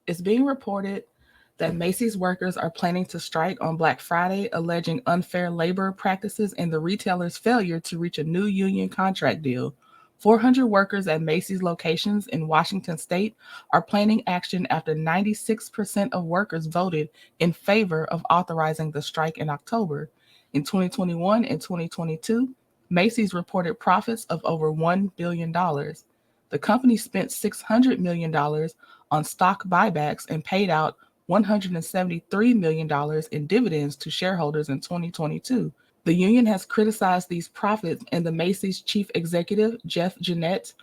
It's being reported that Macy's workers are planning to strike on Black Friday, alleging unfair labor practices and the retailer's failure to reach a new union contract deal. 400 workers at Macy's locations in Washington state are planning action after 96% of workers voted in favor of authorizing the strike in October. In 2021 and 2022, Macy's reported profits of over $1 billion. The company spent $600 million on stock buybacks and paid out $173 million in dividends to shareholders in 2022. The union has criticized these profits, and the Macy's chief executive, Jeff Jeanette's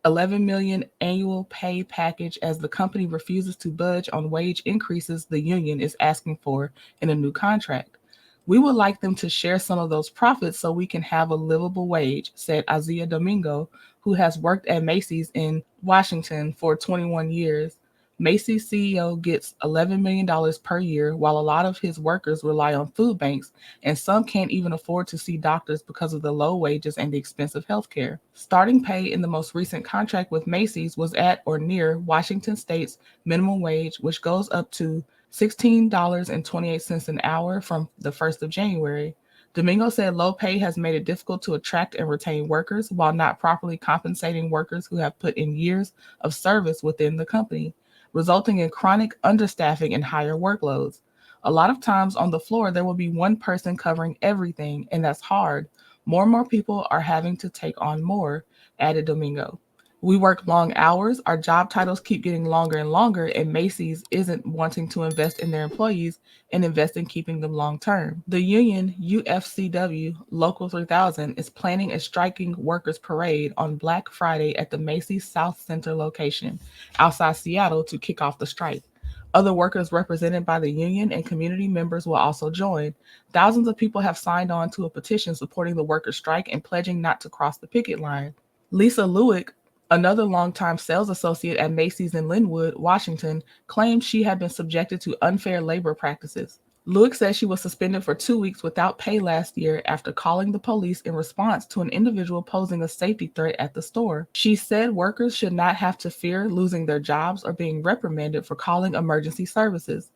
$11 million annual pay package as the company refuses to budge on wage increases the union is asking for in a new contract. We would like them to share some of those profits so we can have a livable wage, said Isaiah Domingo, who has worked at Macy's in Washington for 21 years. Macy's CEO gets $11 million per year, while a lot of his workers rely on food banks, and some can't even afford to see doctors because of the low wages and the expensive health care. Starting pay in the most recent contract with Macy's was at or near Washington state's minimum wage, which goes up to $16.28 an hour from the 1st of January. Domingo said low pay has made it difficult to attract and retain workers while not properly compensating workers who have put in years of service within the company, resulting in chronic understaffing and higher workloads. A lot of times on the floor, there will be one person covering everything, and that's hard. More and more people are having to take on more, added Domingo. We work long hours, our job titles keep getting longer and longer, and Macy's isn't wanting to invest in their employees and invest in keeping them long term. The union, UFCW Local 3000, is planning a striking workers parade on Black Friday at the Macy's South Center location outside Seattle to kick off the strike. Other workers represented by the union and community members will also join. Thousands of people have signed on to a petition supporting the workers' strike and pledging not to cross the picket line. Lisa Lewick, another longtime sales associate at Macy's in Linwood, Washington, claimed she had been subjected to unfair labor practices. Lewick said she was suspended for 2 weeks without pay last year after calling the police in response to an individual posing a safety threat at the store. She said workers should not have to fear losing their jobs or being reprimanded for calling emergency services.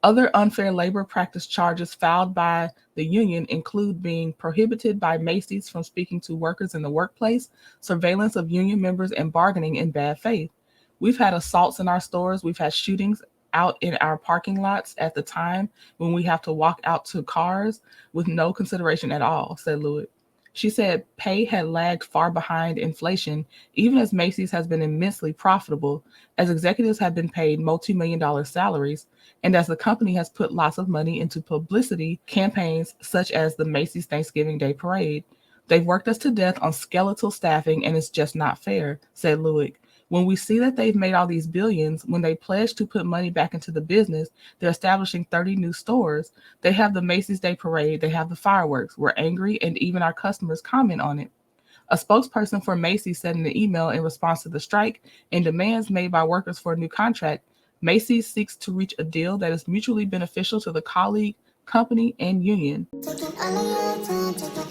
Other unfair labor practice charges filed by the union include being prohibited by Macy's from speaking to workers in the workplace, surveillance of union members, and bargaining in bad faith. We've had assaults in our stores. We've had shootings out in our parking lots at the time when we have to walk out to cars with no consideration at all, said Lewick. She said pay had lagged far behind inflation, even as Macy's has been immensely profitable, as executives have been paid multi-million-dollar salaries, and as the company has put lots of money into publicity campaigns such as the Macy's Thanksgiving Day Parade. They've worked us to death on skeletal staffing, and it's just not fair, said Lewick. When we see that they've made all these billions, when they pledge to put money back into the business, they're establishing 30 new stores. They have the Macy's Day Parade, they have the fireworks. We're angry, and even our customers comment on it. A spokesperson for Macy's said in an email in response to the strike and demands made by workers for a new contract, Macy's seeks to reach a deal that is mutually beneficial to the colleague, company, and union. Taking all of your time,